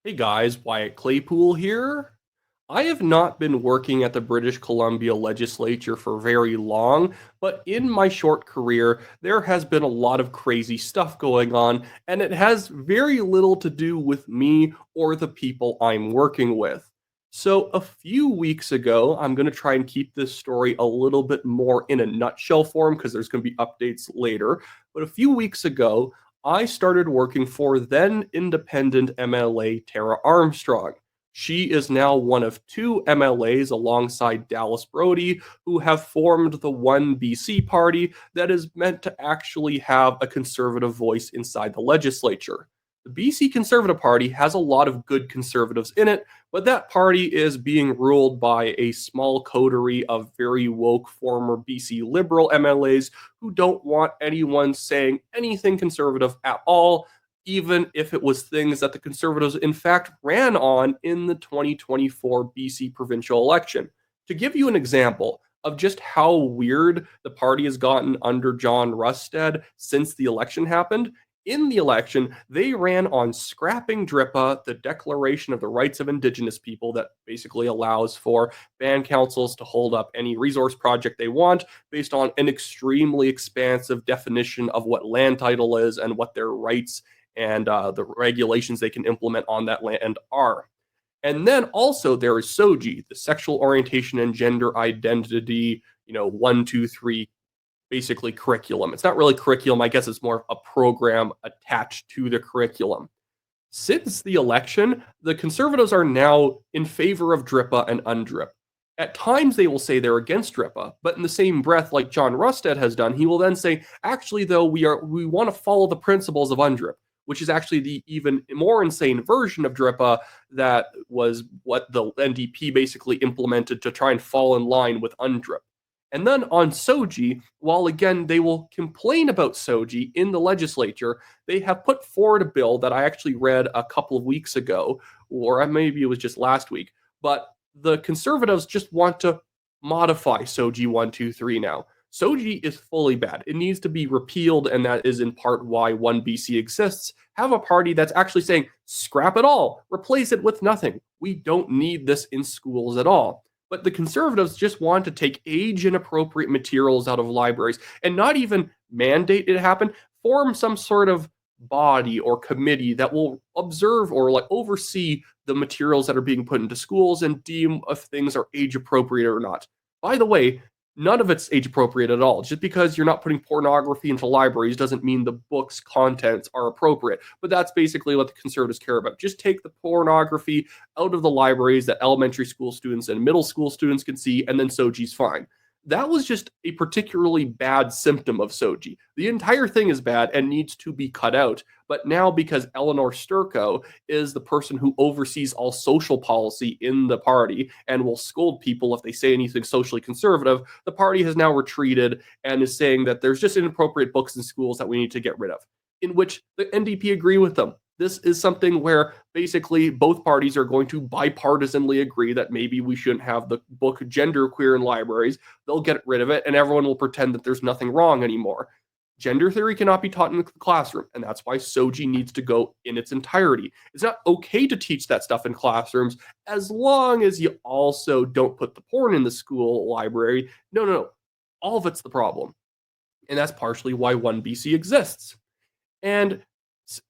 Hey guys, Wyatt Claypool here. I have not been working at the British Columbia legislature for very long, but in my short career, there has been a lot of crazy stuff going on, and it has very little to do with me or the people I'm working with. So, a few weeks ago, I'm going to try and keep this story a little bit more in a nutshell form because there's going to be updates later. But a few weeks ago, I started working for then independent MLA Tara Armstrong. She is now one of two MLAs alongside Dallas Brody who have formed the OneBC party that is meant to actually have a conservative voice inside the legislature. The BC Conservative Party has a lot of good conservatives in it, but that party is being ruled by a small coterie of very woke former BC Liberal MLAs who don't want anyone saying anything conservative at all, even if it was things that the Conservatives in fact ran on in the 2024 BC provincial election. To give you an example of just how weird the party has gotten under John Rustad since the election happened, in the election, they ran on scrapping DRIPA, the Declaration of the Rights of Indigenous People, that basically allows for band councils to hold up any resource project they want based on an extremely expansive definition of what land title is and what their rights and the regulations they can implement on that land are. And then also there is SOGI, the sexual orientation and gender identity, 1, 2, 3 basically curriculum. It's not really curriculum. I guess it's more a program attached to the curriculum. Since the election, the Conservatives are now in favor of DRIPA and UNDRIP. At times, they will say they're against DRIPA, but in the same breath, like John Rustad has done, he will then say, actually, though, we want to follow the principles of UNDRIP, which is actually the even more insane version of DRIPA that was what the NDP basically implemented to try and fall in line with UNDRIP. And then on SOGI, while again they will complain about SOGI in the legislature, they have put forward a bill that I actually read a couple of weeks ago, or maybe it was just last week. But the Conservatives just want to modify SOGI 123 now. SOGI is fully bad. It needs to be repealed, and that is in part why OneBC exists. Have a party that's actually saying, scrap it all, replace it with nothing. We don't need this in schools at all. But the Conservatives just want to take age inappropriate materials out of libraries and not even mandate it happen, form some sort of body or committee that will observe or like oversee the materials that are being put into schools and deem if things are age appropriate or not. By the way, none of it's age appropriate at all. Just because you're not putting pornography into libraries doesn't mean the book's contents are appropriate. But that's basically what the Conservatives care about. Just take the pornography out of the libraries that elementary school students and middle school students can see, and then SOGI's fine. That was just a particularly bad symptom of SOGI. The entire thing is bad and needs to be cut out. But now, because Eleanor Sturko is the person who oversees all social policy in the party and will scold people if they say anything socially conservative, the party has now retreated and is saying that there's just inappropriate books in schools that we need to get rid of, in which the NDP agree with them. This is something where basically both parties are going to bipartisanly agree that maybe we shouldn't have the book genderqueer in libraries. They'll get rid of it, and everyone will pretend that there's nothing wrong anymore. Gender theory cannot be taught in the classroom, and that's why SOGI needs to go in its entirety. It's not okay to teach that stuff in classrooms as long as you also don't put the porn in the school library. No, no, no. All of it's the problem. And that's partially why OneBC exists. And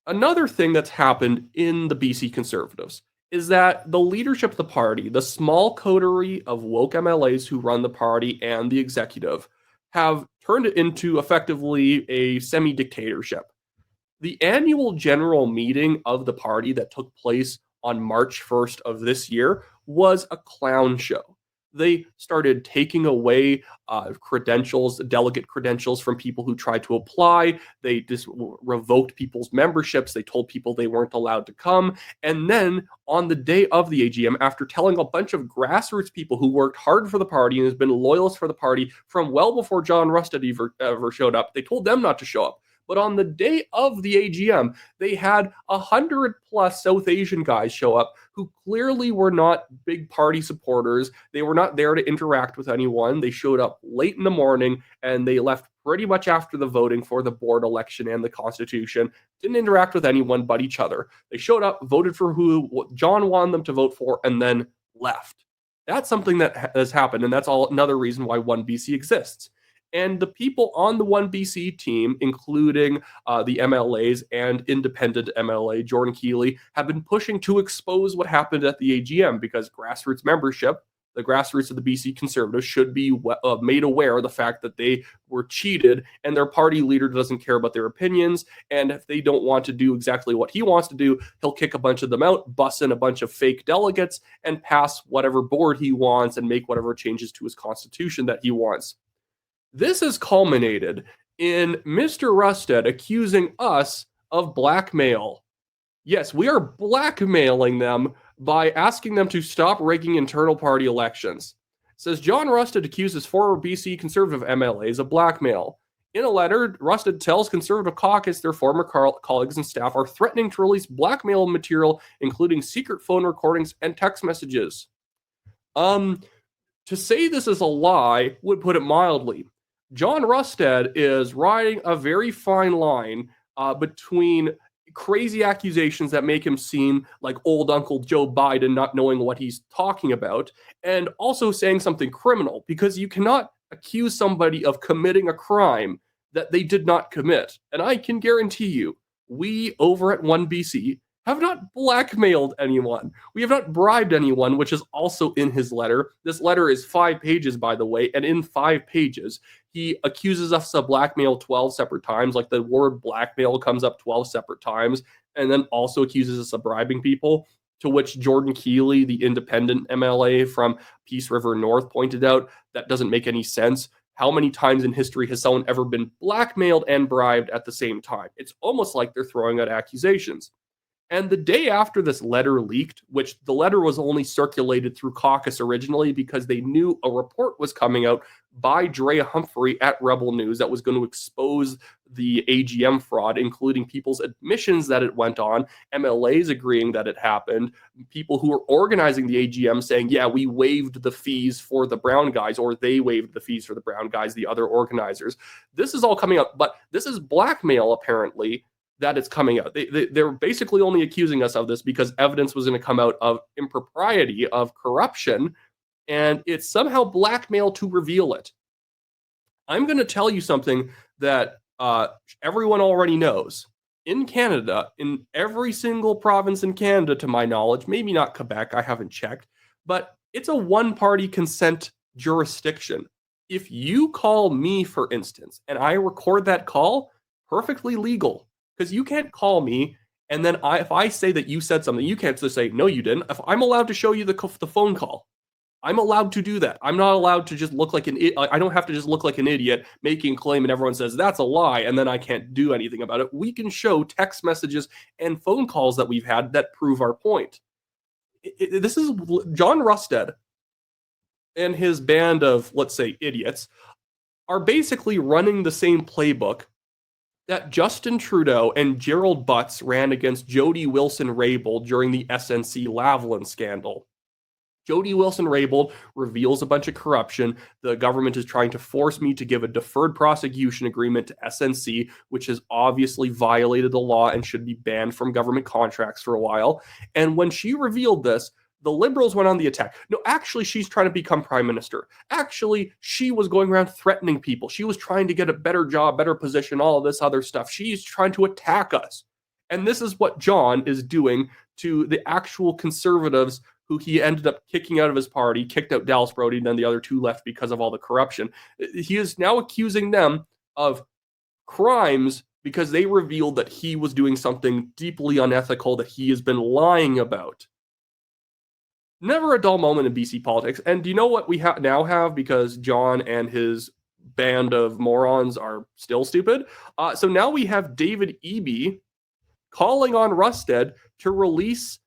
another thing that's happened in the BC Conservatives is that the leadership of the party, the small coterie of woke MLAs who run the party and the executive, have turned it into effectively a semi dictatorship. The annual general meeting of the party that took place on March 1st of this year was a clown show. They started taking away credentials, delegate credentials from people who tried to apply. They just revoked people's memberships. They told people they weren't allowed to come. And then on the day of the AGM, after telling a bunch of grassroots people who worked hard for the party and has been loyalists for the party from well before John Rustad ever showed up, they told them not to show up. But on the day of the AGM, they had 100+ South Asian guys show up who clearly were not big party supporters. They were not there to interact with anyone. They showed up late in the morning and they left pretty much after the voting for the board election and the Constitution, didn't interact with anyone but each other. They showed up, voted for who John wanted them to vote for, and then left. That's something that has happened, and that's another reason why OneBC exists. And the people on the OneBC team, including the MLAs and independent MLA Jordan Keeley, have been pushing to expose what happened at the AGM, because grassroots membership, the grassroots of the BC Conservatives, should be made aware of the fact that they were cheated and their party leader doesn't care about their opinions. And if they don't want to do exactly what he wants to do, he'll kick a bunch of them out, bus in a bunch of fake delegates, and pass whatever board he wants and make whatever changes to his constitution that he wants. This has culminated in Mr. Rustad accusing us of blackmail. Yes, we are blackmailing them by asking them to stop rigging internal party elections. It says John Rustad accuses former BC Conservative MLAs of blackmail. In a letter, Rustad tells Conservative caucus their former colleagues and staff are threatening to release blackmail material, including secret phone recordings and text messages. To say this is a lie would put it mildly. John Rustad is riding a very fine line between crazy accusations that make him seem like old Uncle Joe Biden not knowing what he's talking about, and also saying something criminal, because you cannot accuse somebody of committing a crime that they did not commit. And I can guarantee you, we over at OneBC have not blackmailed anyone. We have not bribed anyone, which is also in his letter. This letter is 5 pages, by the way, and in 5 pages, he accuses us of blackmail 12 separate times. Like, the word blackmail comes up 12 separate times, and then also accuses us of bribing people, to which Jordan Keeley, the independent MLA from Peace River North, pointed out that doesn't make any sense. How many times in history has someone ever been blackmailed and bribed at the same time? It's almost like they're throwing out accusations. And the day after this letter leaked, which the letter was only circulated through caucus originally because they knew a report was coming out by Drea Humphrey at Rebel News that was going to expose the AGM fraud, including people's admissions that it went on, MLAs agreeing that it happened, people who were organizing the AGM saying, yeah, we waived the fees for the brown guys, or they waived the fees for the brown guys, the other organizers. This is all coming up, but this is blackmail, apparently, that it's coming out. They're basically only accusing us of this because evidence was going to come out of impropriety, of corruption, and it's somehow blackmail to reveal it. I'm going to tell you something that everyone already knows. In Canada, in every single province in Canada, to my knowledge, maybe not Quebec, I haven't checked, but it's a one-party consent jurisdiction. If you call me, for instance, and I record that call, perfectly legal. Because you can't call me, and then if I say that you said something, you can't just say, no, you didn't. If I'm allowed to show you the phone call, I'm allowed to do that. I'm not allowed to just look like I don't have to just look like an idiot making a claim and everyone says that's a lie, and then I can't do anything about it. We can show text messages and phone calls that we've had that prove our point. This is John Rustad and his band of, let's say, idiots are basically running the same playbook that Justin Trudeau and Gerald Butts ran against Jody Wilson-Raybould during the SNC-Lavalin scandal. Jody Wilson-Raybould reveals a bunch of corruption. The government is trying to force me to give a deferred prosecution agreement to SNC, which has obviously violated the law and should be banned from government contracts for a while. And when she revealed this, the Liberals went on the attack. No, actually, she's trying to become prime minister. Actually, she was going around threatening people. She was trying to get a better job, better position, all of this other stuff. She's trying to attack us. And this is what John is doing to the actual Conservatives who he ended up kicking out of his party, kicked out Dallas Brody, and then the other two left because of all the corruption. He is now accusing them of crimes because they revealed that he was doing something deeply unethical that he has been lying about. Never a dull moment in BC politics. And do you know what we now have, because John and his band of morons are still stupid? So now we have David Eby calling on Rustad to release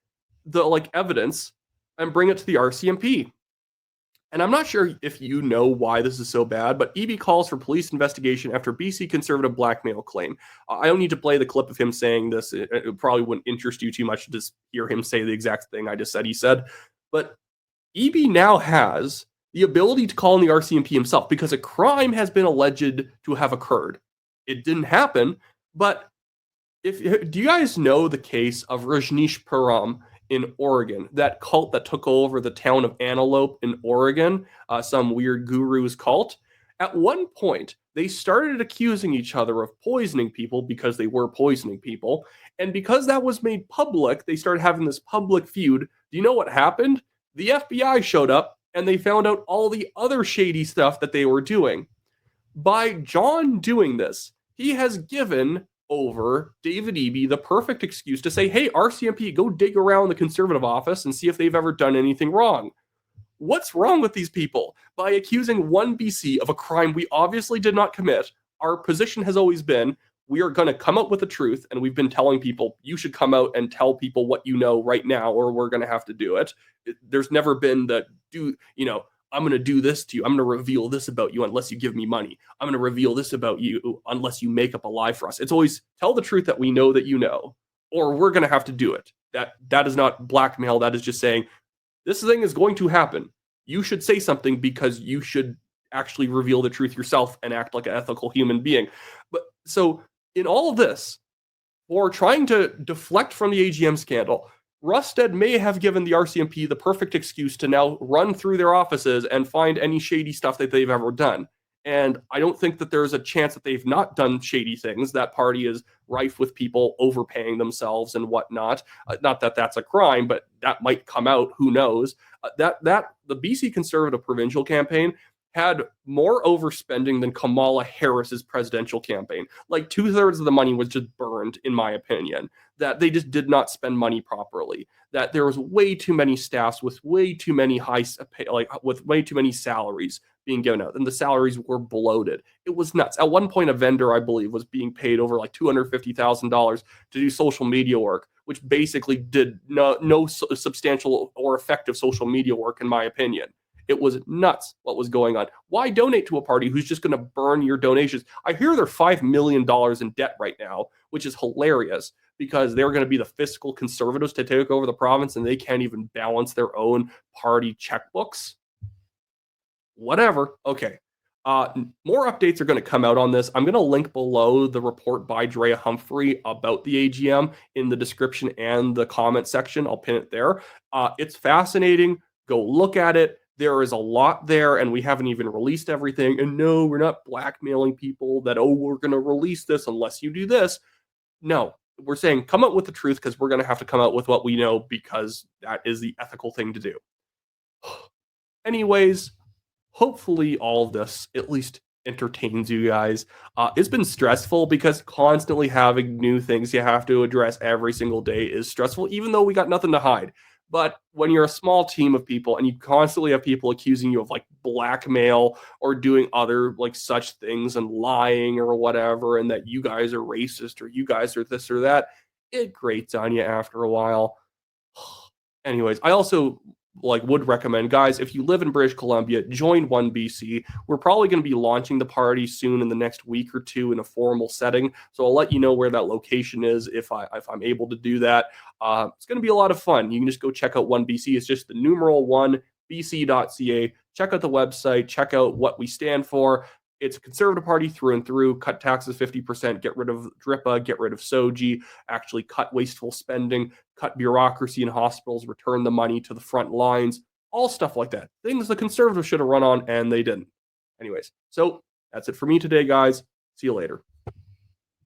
the evidence and bring it to the RCMP. And I'm not sure if you know why this is so bad, but Eby calls for police investigation after BC Conservative blackmail claim. I don't need to play the clip of him saying this. It probably wouldn't interest you too much to just hear him say the exact thing I just said he said. But Eby now has the ability to call in the RCMP himself because a crime has been alleged to have occurred. It didn't happen, but if do you guys know the case of Rajnish Pam in Oregon, that cult that took over the town of Antelope in Oregon, some weird guru's cult? At one point, they started accusing each other of poisoning people because they were poisoning people. And because that was made public, they started having this public feud. Do you know what happened? The FBI showed up and they found out all the other shady stuff that they were doing. By John doing this, he has given over David Eby the perfect excuse to say, hey, RCMP, go dig around the conservative office and see if they've ever done anything wrong. What's wrong with these people? By accusing OneBC of a crime we obviously did not commit, our position has always been we are going to come out with the truth. And we've been telling people, you should come out and tell people what you know right now, or we're going to have to do it. There's never been the I'm going to do this to you. I'm going to reveal this about you unless you give me money. I'm going to reveal this about you unless you make up a lie for us. It's always tell the truth that we know that you know, or we're going to have to do it. That is not blackmail. That is just saying this thing is going to happen. You should say something because you should actually reveal the truth yourself and act like an ethical human being. But so in all of this, for trying to deflect from the AGM scandal, Rustad may have given the RCMP the perfect excuse to now run through their offices and find any shady stuff that they've ever done. And I don't think that there's a chance that they've not done shady things. That party is rife with people overpaying themselves and whatnot. Not that that's a crime, but that might come out. Who knows? The BC Conservative provincial campaign had more overspending than Kamala Harris's presidential campaign. Like 2/3 of the money was just burned, in my opinion. That they just did not spend money properly. That there was way too many staffs with way too many with way too many salaries being given out, and the salaries were bloated. It was nuts. At one point, a vendor, I believe, was being paid over like $250,000 to do social media work, which basically did no substantial or effective social media work, in my opinion. It was nuts what was going on. Why donate to a party who's just going to burn your donations? I hear they're $5 million in debt right now, which is hilarious because they're going to be the fiscal conservatives to take over the province and they can't even balance their own party checkbooks. Whatever. Okay. More updates are going to come out on this. I'm going to link below the report by Drea Humphrey about the AGM in the description and the comment section. I'll pin it there. It's fascinating. Go look at it. There is a lot there, and we haven't even released everything. And no, we're not blackmailing people that, we're going to release this unless you do this. No, we're saying come out with the truth because we're going to have to come out with what we know because that is the ethical thing to do. Anyways, hopefully all of this at least entertains you guys. It's been stressful because constantly having new things you have to address every single day is stressful, even though we got nothing to hide. But when you're a small team of people and you constantly have people accusing you of like blackmail or doing other like such things and lying or whatever, and that you guys are racist or you guys are this or that, it grates on you after a while. Anyways, I also would recommend, guys, if you live in British Columbia, join OneBC. We're probably going to be launching the party soon in the next week or two in a formal setting. So I'll let you know where that location is if I'm able to do that. It's going to be a lot of fun. You can just go check out OneBC. It's just the numeral 1bc.ca. Check out the website. Check out what we stand for. It's a conservative party through and through. Cut taxes 50%, get rid of DRIPA, get rid of SOGI, actually cut wasteful spending, cut bureaucracy in hospitals, return the money to the front lines, all stuff like that. Things the conservatives should have run on, and they didn't. Anyways, so that's it for me today, guys. See you later.